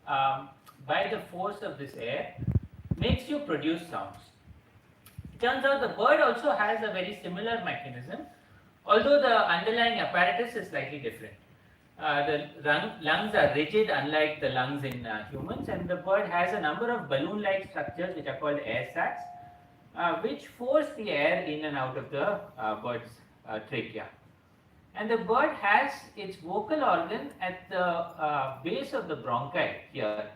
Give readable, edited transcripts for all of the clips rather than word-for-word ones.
by the force of this air makes you produce sounds. It turns out the bird also has a very similar mechanism, although the underlying apparatus is slightly different. The lungs are rigid, unlike the lungs in humans, and the bird has a number of balloon-like structures which are called air sacs, which force the air in and out of the bird's trachea. And the bird has its vocal organ at the base of the bronchi here.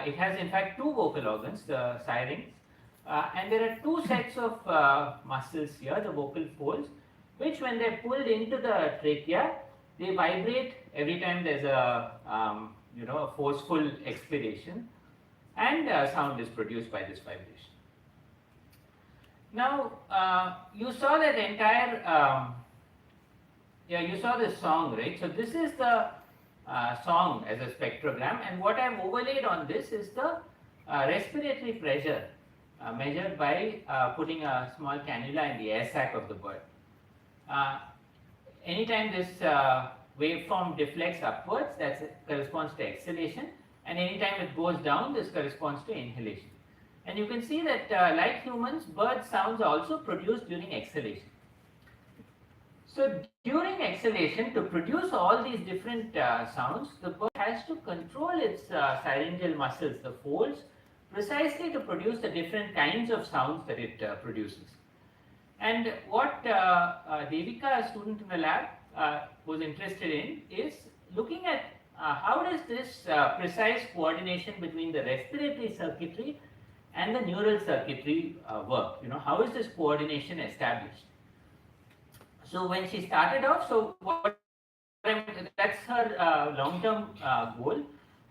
It has in fact two vocal organs, the syrinx, and there are two sets of muscles here, the vocal folds, which when they're pulled into the trachea, they vibrate every time there's a a forceful expiration, and sound is produced by this vibration. Now you saw that entire you saw this song, right? So this is the song as a spectrogram, and what I've overlaid on this is the respiratory pressure measured by putting a small cannula in the air sac of the bird. Anytime this waveform deflects upwards, that corresponds to exhalation, and anytime it goes down, this corresponds to inhalation. And you can see that like humans, bird sounds are also produced during exhalation. So during exhalation, to produce all these different sounds, the bird has to control its syringeal muscles, the folds, precisely to produce the different kinds of sounds that it produces. And what Devika, a student in the lab, was interested in is looking at how does this precise coordination between the respiratory circuitry and the neural circuitry work. How is this coordination established? So when she started off, that's her long-term goal.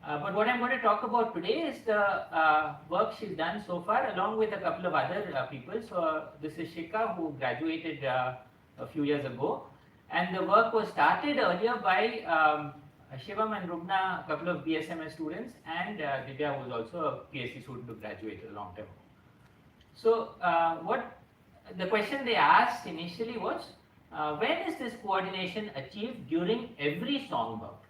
But what I'm going to talk about today is the work she's done so far, along with a couple of other people. So this is Shika, who graduated a few years ago, and the work was started earlier by Shivam and Rubna, a couple of BSMS students, and Divya, who was also a PhD student who graduated a long time ago. So what the question they asked initially was, when is this coordination achieved during every song bout?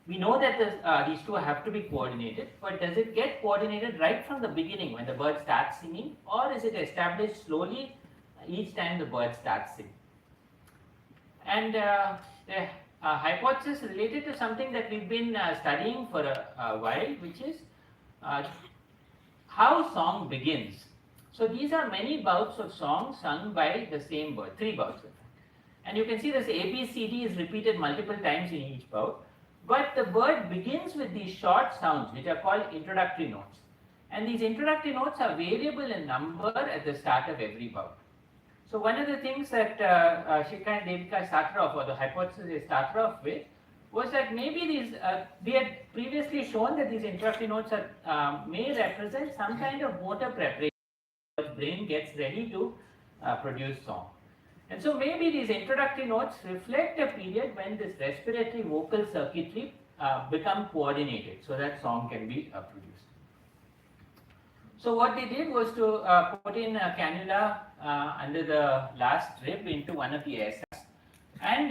We know that these two have to be coordinated, but does it get coordinated right from the beginning when the bird starts singing, or is it established slowly each time the bird starts singing? And the hypothesis related to something that we've been studying for a while, which is how song begins. So these are many bouts of songs sung by the same bird, 3 bouts. And you can see this ABCD is repeated multiple times in each bout. But the bird begins with these short sounds, which are called introductory notes. And these introductory notes are variable in number at the start of every bout. So one of the things that Shika and Devika started off, or the hypothesis they started off with, was that maybe these, we had previously shown that these introductory notes may represent some kind of motor preparation. The brain gets ready to produce song. And so maybe these introductory notes reflect a period when this respiratory vocal circuitry become coordinated so that song can be produced. So what they did was to put in a cannula under the last rib into one of the air sacs. And